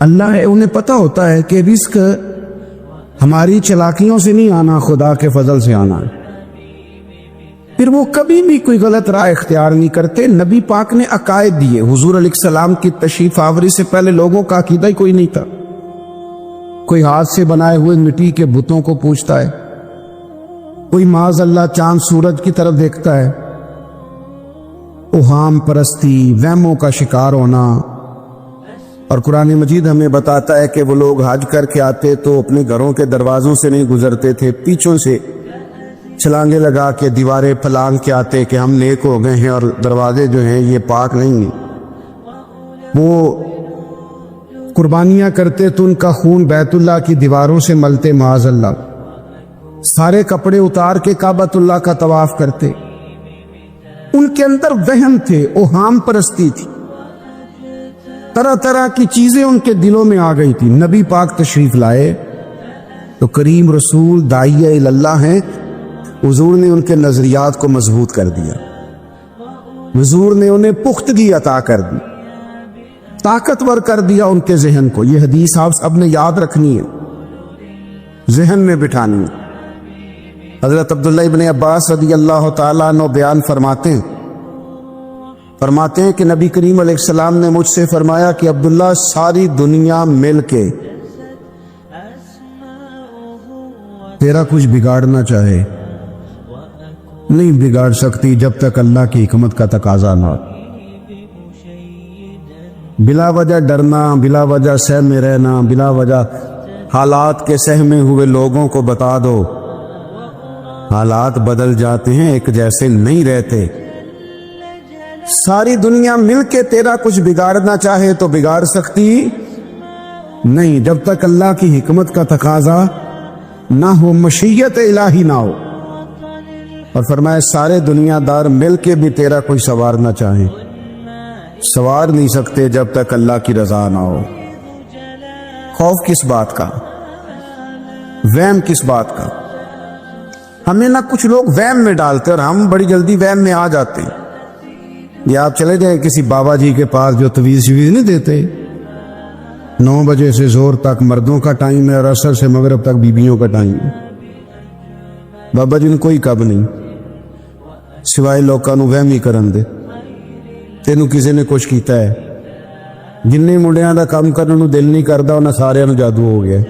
اللہ ہے, انہیں پتہ ہوتا ہے کہ رزق ہماری چلاکیوں سے نہیں آنا, خدا کے فضل سے آنا ہے. پھر وہ کبھی بھی کوئی غلط راہ اختیار نہیں کرتے. نبی پاک نے عقائد دیے. حضور علیہ السلام کی تشریف آوری سے پہلے لوگوں کا عقیدہ ہی کوئی نہیں تھا. کوئی ہاتھ سے بنائے ہوئے مٹی کے بتوں کو پوجتا ہے, کوئی معاذ اللہ چاند سورج کی طرف دیکھتا ہے. اوہام پرستی, وہموں کا شکار ہونا. اور قرآن مجید ہمیں بتاتا ہے کہ وہ لوگ حج کر کے آتے تو اپنے گھروں کے دروازوں سے نہیں گزرتے تھے, پیچھوں سے چھلانگے لگا کے دیواریں پھلانگ کے آتے کہ ہم نیک ہو گئے ہیں, اور دروازے جو ہیں یہ پاک نہیں ہیں. وہ قربانیاں کرتے تو ان کا خون بیت اللہ کی دیواروں سے ملتے معاذ اللہ. سارے کپڑے اتار کے کعبۃ اللہ کا طواف کرتے. ان کے اندر وہم تھے, اوہام پرستی تھی, طرح طرح کی چیزیں ان کے دلوں میں آ گئی تھی. نبی پاک تشریف لائے تو کریم رسول داعیہ اللہ ہیں, حضور نے ان کے نظریات کو مضبوط کر دیا. حضور نے انہیں پختگی عطا کر دی, طاقتور کر دیا ان کے ذہن کو. یہ حدیث آپ سب نے یاد رکھنی ہے, ذہن میں بٹھانی ہے. حضرت عبداللہ ابن عباس رضی اللہ تعالیٰ عنہ بیان فرماتے ہیں کہ نبی کریم علیہ السلام نے مجھ سے فرمایا کہ عبداللہ ساری دنیا مل کے تیرا کچھ بگاڑنا چاہے نہیں بگاڑ سکتی جب تک اللہ کی حکمت کا تقاضا نہ. بلا وجہ ڈرنا, بلا وجہ سہ میں رہنا, بلا وجہ حالات کے سہمے ہوئے لوگوں کو بتا دو. حالات بدل جاتے ہیں, ایک جیسے نہیں رہتے. ساری دنیا مل کے تیرا کچھ بگاڑنا چاہے تو بگاڑ سکتی نہیں جب تک اللہ کی حکمت کا تقاضا نہ ہو, مشیت الہی نہ ہو. اور فرمایا سارے دنیا دار مل کے بھی تیرا کوئی سنوارنا چاہے, سنوار نہیں سکتے جب تک اللہ کی رضا نہ ہو. خوف کس بات کا, وہم کس بات کا؟ ہمیں نہ کچھ لوگ وہم میں ڈالتے اور ہم بڑی جلدی وہم میں آ جاتے ہیں. یہ آپ چلے جائیں کسی بابا جی کے پاس جو تویز شویز نہیں دیتے, 9 بجے سے زور تک مردوں کا ٹائم ہے اور عصر سے مغرب تک بیویوں کا ٹائم ہے. بابا جی نے کوئی کب نہیں سوائے لوکاں نوں وہم ہی کرن دے. تینوں کسی نے کچھ کیتا ہے, جننے منڈیاں دا کام کرن نوں دل نہیں کردا انہاں سارے نوں جادو ہو گیا.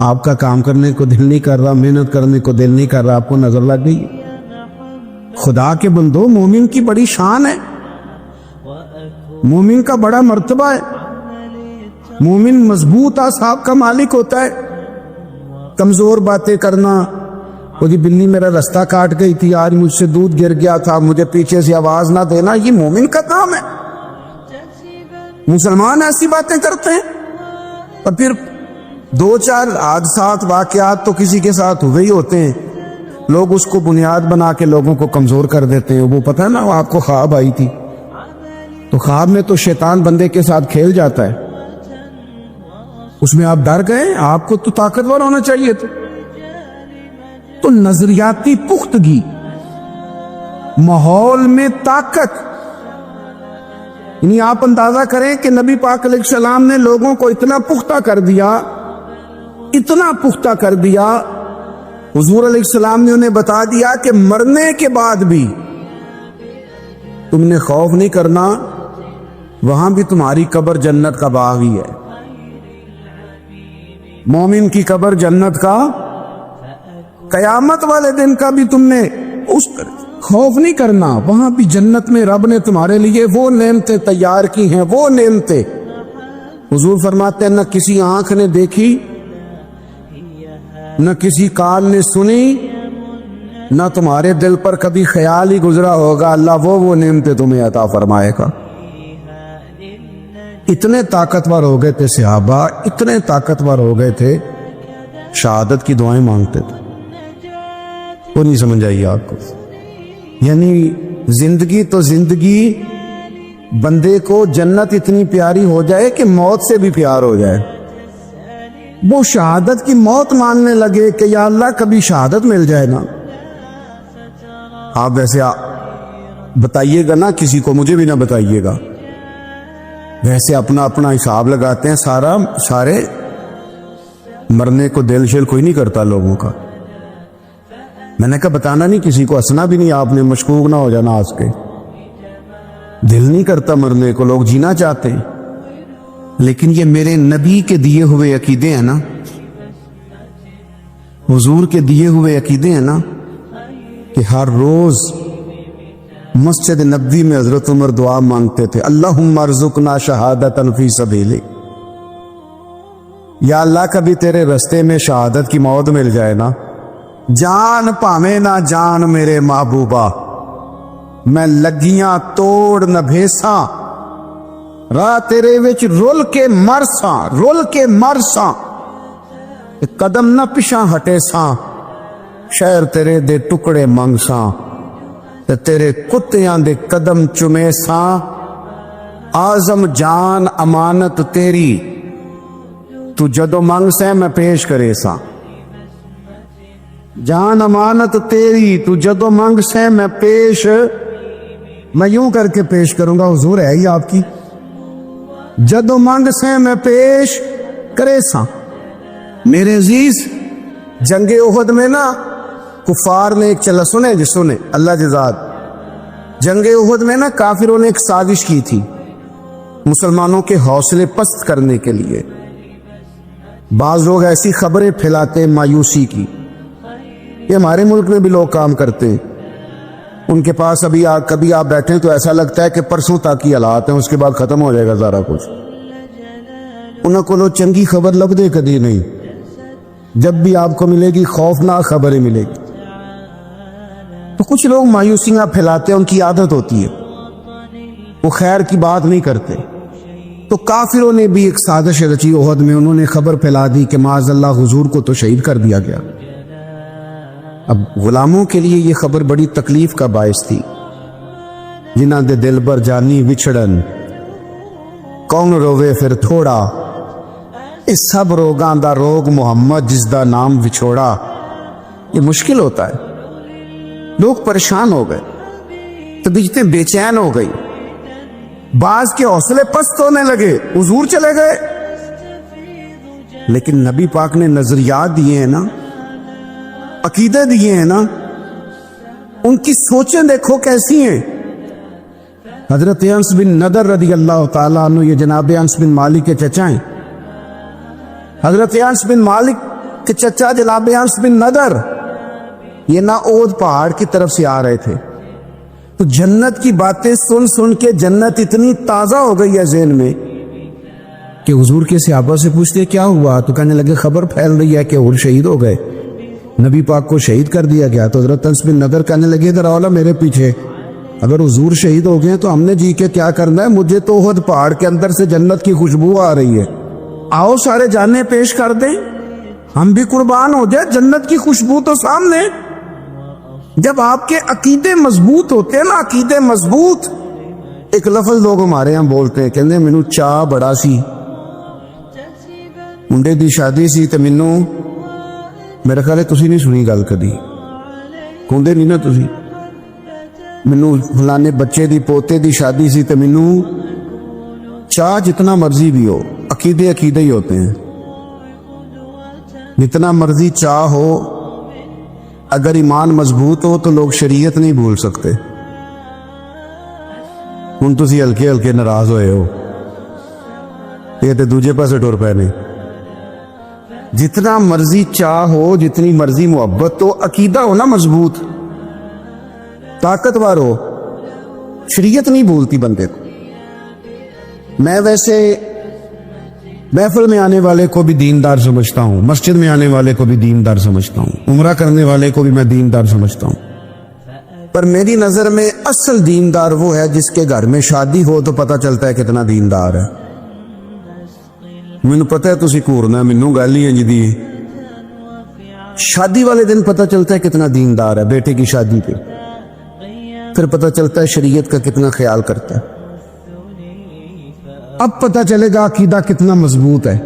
آپ کا کام کرنے کو دل نہیں کر رہا, محنت کرنے کو دل نہیں کر رہا, آپ کو نظر لگ گئی. خدا کے بندو, مومن کی بڑی شان ہے, مومن کا بڑا مرتبہ ہے. مومن مضبوط اعصاب کا مالک ہوتا ہے. کمزور باتیں کرنا, وہ جی بلی میرا رستہ کاٹ گئی تھی, آج مجھ سے دودھ گر گیا تھا, مجھے پیچھے سے آواز نہ دینا, یہ مومن کا کام ہے. مسلمان ایسی باتیں کرتے ہیں. اور پھر 2-4 حادثات واقعات تو کسی کے ساتھ ہوئے ہی ہوتے ہیں, لوگ اس کو بنیاد بنا کے لوگوں کو کمزور کر دیتے ہیں. وہ پتہ ہے نا, وہ آپ کو خواب آئی تھی, تو خواب میں تو شیطان بندے کے ساتھ کھیل جاتا ہے, اس میں آپ ڈر گئے, آپ کو تو طاقتور ہونا چاہیے تھا. تو نظریاتی پختگی, ماحول میں طاقت, یعنی آپ اندازہ کریں کہ نبی پاک علیہ السلام نے لوگوں کو اتنا پختہ کر دیا, اتنا پختہ کر دیا. حضور علیہ السلام نے انہیں بتا دیا کہ مرنے کے بعد بھی تم نے خوف نہیں کرنا, وہاں بھی تمہاری قبر جنت کا باغ ہی ہے. مومن کی قبر جنت کا, قیامت والے دن کا بھی تم نے اس پر خوف نہیں کرنا, وہاں بھی جنت میں رب نے تمہارے لیے وہ نعمتیں تیار کی ہیں, وہ نعمتیں. حضور فرماتے ہیں نہ کسی آنکھ نے دیکھی, نہ کسی کان نے سنی, نہ تمہارے دل پر کبھی خیال ہی گزرا ہوگا اللہ وہ نعمتیں تمہیں عطا فرمائے گا. اتنے طاقتور ہو گئے تھے صحابہ, اتنے طاقتور ہو گئے تھے, شہادت کی دعائیں مانگتے تھے. وہ نہیں سمجھ آئی آپ کو؟ یعنی زندگی تو زندگی, بندے کو جنت اتنی پیاری ہو جائے کہ موت سے بھی پیار ہو جائے. وہ شہادت کی موت ماننے لگے کہ یا اللہ کبھی شہادت مل جائے نا. آپ ویسے بتائیے گا نا کسی کو, مجھے بھی نہ بتائیے گا, ویسے اپنا اپنا حساب لگاتے ہیں سارے مرنے کو دل شل کوئی نہیں کرتا لوگوں کا. میں نے کہا بتانا نہیں کسی کو, ہنسنا بھی نہیں آپ نے, مشکوک نہ ہو جانا ہنس کے. دل نہیں کرتا مرنے کو, لوگ جینا چاہتے ہیں. لیکن یہ میرے نبی کے دیے ہوئے عقیدے ہیں نا, حضور کے دیے ہوئے عقیدے ہیں نا, کہ ہر روز مسجد نبوی میں حضرت عمر دعا مانگتے تھے, اللہم ارزقنا شہادۃ فی سبیلک, یا اللہ کبھی تیرے رستے میں شہادت کی موت مل جائے نا, جان پاویں نہ جان میرے محبوبہ, میں لگیاں توڑ نہ بھیساں, راہ تیرے وچ رول کے مرساں, قدم نہ پیچھا ہٹے ساں, شہر تیرے دے ٹکڑے منگ ساں, تے تیرے کتیاں دے قدم چمے ساں, آزم جان امانت تیری, تو جدو منگ سے میں پیش کرے ساں, جان امانت تیری تو جدو منگ سے میں پیش, میں یوں کر کے پیش کروں گا, حضور ہے ہی آپ کی, جدو منگ سے میں پیش کرے ساں. میرے عزیز جنگ احد میں نا کفار نے ایک چلا, سنے اللہ جزاد, جنگ احد میں نا کافروں نے ایک سازش کی تھی مسلمانوں کے حوصلے پست کرنے کے لیے. بعض لوگ ایسی خبریں پھیلاتے مایوسی کی, یہ ہمارے ملک میں بھی لوگ کام کرتے ہیں, ان کے پاس کبھی آپ بیٹھیں تو ایسا لگتا ہے کہ پرسوں تک کی حالات ہیں, اس کے بعد ختم ہو جائے گا سارا کچھ. انہوں کو چنگی خبر لب دے کدی نہیں, جب بھی آپ کو ملے گی خوفناک خبریں ملے گی. تو کچھ لوگ مایوسیاں پھیلاتے ہیں, ان کی عادت ہوتی ہے, وہ خیر کی بات نہیں کرتے. تو کافروں نے بھی ایک سازش رچی احد میں, انہوں نے خبر پھیلا دی کہ معاذ اللہ حضور کو تو شہید کر دیا گیا. اب غلاموں کے لیے یہ خبر بڑی تکلیف کا باعث تھی, جنہاں دے دل بر جانی وچھڑن, کون روے پھر تھوڑا, اس سب روگاں دا روگ محمد جس دا نام وچھوڑا. یہ مشکل ہوتا ہے, لوگ پریشان ہو گئے, طبیعتیں بے چین ہو گئی, بعض کے حوصلے پست ہونے لگے, حضور چلے گئے. لیکن نبی پاک نے نظریات دیے ہیں نا, عقیدے دیے ہیں نا, ان کی سوچیں دیکھو کیسی ہیں. حضرت انس بن نضر رضی اللہ تعالیٰ عنہ, یہ جناب انس بن مالک کے چچا ہیں, حضرت انس بن مالک کے چچا جناب انس بن نضر, یہ نا اود پہاڑ کی طرف سے آ رہے تھے. تو جنت کی باتیں سن کے جنت اتنی تازہ ہو گئی ہے ذہن میں کہ حضور کے صحابہ سے پوچھتے کیا ہوا, تو کہنے لگے خبر پھیل رہی ہے کہ حضور شہید ہو گئے, نبی پاک کو شہید کر دیا گیا. تو حضرت انس بن نضر کہنے لگے ادھر آؤ میرے پیچھے, اگر حضور شہید ہو گئے تو ہم نے جی کے کیا کرنا ہے, مجھے تو احد پہاڑ کے اندر سے جنت کی خوشبو آ رہی ہے, آؤ سارے جانیں پیش کر دیں, ہم بھی قربان ہو جائے, جنت کی خوشبو تو سامنے. جب آپ کے عقیدے مضبوط ہوتے ہیں نا, عقیدے مضبوط. ایک لفظ لوگ ہمارے یہاں بولتے ہیں, کہتے ہیں مینوں چاہ بڑا سی, منڈے دی شادی سی تے مینوں, میرا خیال ہے تسی نہیں سنی گل کدی, کہندے نہیں نا تسی, مینوں فلانے بچے دی پوتے دی شادی سی تے مینوں چاہ جتنا مرضی بھی ہو, عقیدے ہی ہوتے ہیں, جتنا مرضی چاہ ہو, اگر ایمان مضبوط ہو تو لوگ شریعت نہیں بھول سکتے. ہن تسی ہلکے ہلکے ناراض ہوئے ہو, یہ تے دوجے پاسے ٹر پے نے. جتنا مرضی چاہ ہو, جتنی مرضی محبت ہو, عقیدہ ہو نا مضبوط, طاقتور ہو, شریعت نہیں بھولتی بندے کو. میں ویسے محفل میں آنے والے کو بھی دیندار سمجھتا ہوں, مسجد میں آنے والے کو بھی دیندار سمجھتا ہوں, عمرہ کرنے والے کو بھی میں دیندار سمجھتا ہوں, پر میری نظر میں اصل دیندار وہ ہے جس کے گھر میں شادی ہو تو پتہ چلتا ہے کتنا دیندار ہے. مینوں پتہ ہے تسی گھورنا ہے, مینوں گل ہی انج دی, شادی والے دن پتہ چلتا ہے کتنا دیندار ہے, بیٹے کی شادی پہ پھر پتہ چلتا ہے شریعت کا کتنا خیال کرتا ہے. اب پتہ چلے گا عقیدہ کتنا مضبوط ہے.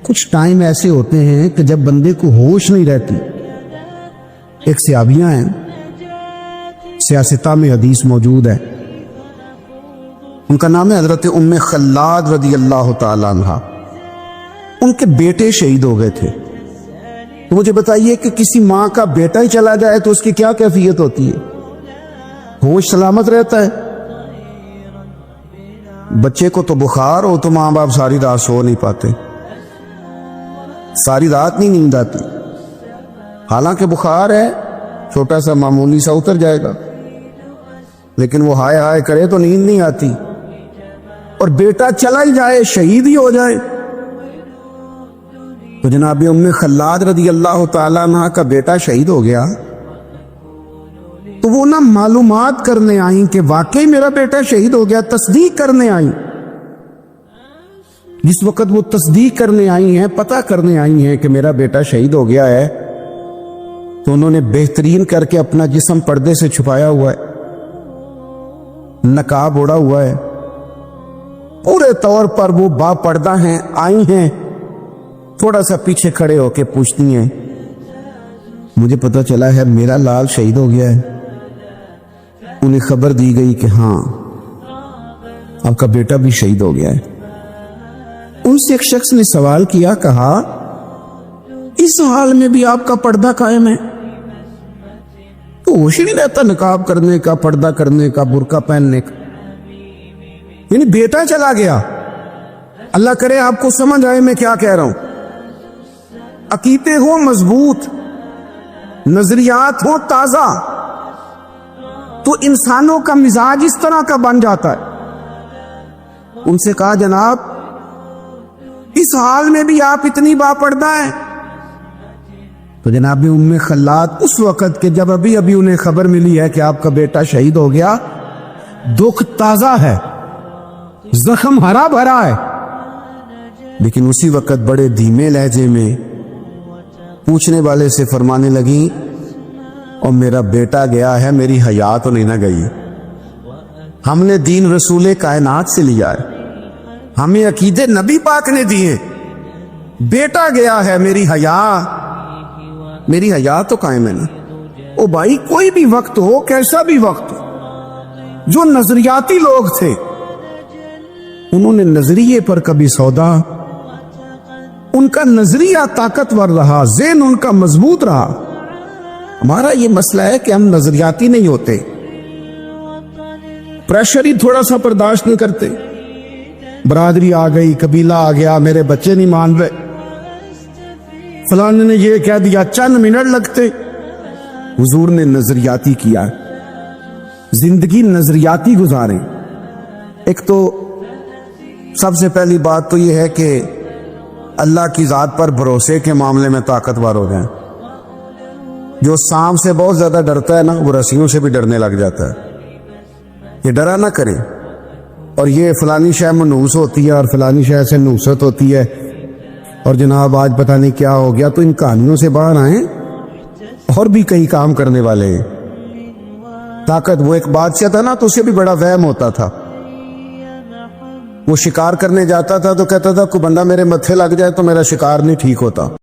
کچھ ٹائم ایسے ہوتے ہیں کہ جب بندے کو ہوش نہیں رہتی. ایک صحابیاں ہیں, سیاستہ میں حدیث موجود ہے, ان کا نام ہے حضرت ام خلاد رضی اللہ تعالی عنہ. ان کے بیٹے شہید ہو گئے تھے. تو مجھے بتائیے کہ کسی ماں کا بیٹا ہی چلا جائے تو اس کی کیا کیفیت ہوتی ہے؟ ہوش سلامت رہتا ہے؟ بچے کو تو بخار ہو تو ماں باپ ساری رات سو نہیں پاتے، ساری رات نہیں نیند آتی. حالانکہ بخار ہے، چھوٹا سا معمولی سا اتر جائے گا، لیکن وہ ہائے ہائے کرے تو نیند نہیں آتی. اور بیٹا چلا ہی جائے، شہید ہی ہو جائے. تو جناب ام خلاد رضی اللہ تعالیٰ عنہ کا بیٹا شہید ہو گیا تو وہ نہ معلومات کرنے آئیں کہ واقعی میرا بیٹا شہید ہو گیا، تصدیق کرنے آئیں. جس وقت وہ تصدیق کرنے آئی ہیں، پتہ کرنے آئی ہیں کہ میرا بیٹا شہید ہو گیا ہے، تو انہوں نے بہترین کر کے اپنا جسم پردے سے چھپایا ہوا ہے، نقاب اوڑا ہوا ہے، پورے طور پر وہ با پردہ ہیں. آئی ہیں، تھوڑا سا پیچھے کھڑے ہو کے پوچھتی ہیں، مجھے پتہ چلا ہے میرا لال شہید ہو گیا ہے. انہیں خبر دی گئی کہ ہاں آپ کا بیٹا بھی شہید ہو گیا ہے. ان سے ایک شخص نے سوال کیا، کہا اس حال میں بھی آپ کا پردہ قائم ہے؟ تو ہوش ہی نہیں رہتا نقاب کرنے کا، پردہ کرنے کا، برقع پہننے کا. یعنی بیٹا چلا گیا. اللہ کرے آپ کو سمجھ آئے میں کیا کہہ رہا ہوں. عقیدے ہو مضبوط، نظریات ہو تازہ، تو انسانوں کا مزاج اس طرح کا بن جاتا ہے. ان سے کہا جناب اس حال میں بھی آپ اتنی باپردہ ہیں؟ تو جناب ام خلاد اس وقت کے جب ابھی انہیں خبر ملی ہے کہ آپ کا بیٹا شہید ہو گیا، دکھ تازہ ہے، زخم ہرا بھرا ہے، لیکن اسی وقت بڑے دھیمے لہجے میں پوچھنے والے سے فرمانے لگی، اور میرا بیٹا گیا ہے، میری حیا تو نہیں نہ گئی. ہم نے دین رسول کائنات سے لیا ہے، ہمیں عقیدے نبی پاک نے دیے. بیٹا گیا ہے، میری حیا تو قائم ہے نا. او بھائی کوئی بھی وقت ہو، کیسا بھی وقت ہو، جو نظریاتی لوگ تھے انہوں نے نظریے پر کبھی سودا، ان کا نظریہ طاقتور رہا، ذہن ان کا مضبوط رہا. ہمارا یہ مسئلہ ہے کہ ہم نظریاتی نہیں ہوتے، پریشر ہی تھوڑا سا برداشت نہیں کرتے. برادری آ گئی، قبیلہ آ گیا، میرے بچے نہیں مان رہے، فلانے نے یہ کہہ دیا، چند منٹ لگتے. حضور نے نظریاتی کیا، زندگی نظریاتی گزاریں. ایک تو سب سے پہلی بات تو یہ ہے کہ اللہ کی ذات پر بھروسے کے معاملے میں طاقتور ہو جائیں. جو سانپ سے بہت زیادہ ڈرتا ہے نا، وہ رسیوں سے بھی ڈرنے لگ جاتا ہے. یہ ڈرا نہ کریں. اور یہ فلانی شے منحوس ہوتی ہے اور فلانی شے سے نحوست ہوتی ہے، اور جناب آج پتہ نہیں کیا ہو گیا. تو ان کہانیوں سے باہر آئیں، اور بھی کئی کام کرنے والے ہیں. طاقت، وہ ایک بادشاہ تھا نا، تو اسے بھی بڑا وہم ہوتا تھا. وہ شکار کرنے جاتا تھا تو کہتا تھا کوئی بندہ میرے متھے لگ جائے تو میرا شکار نہیں ٹھیک ہوتا.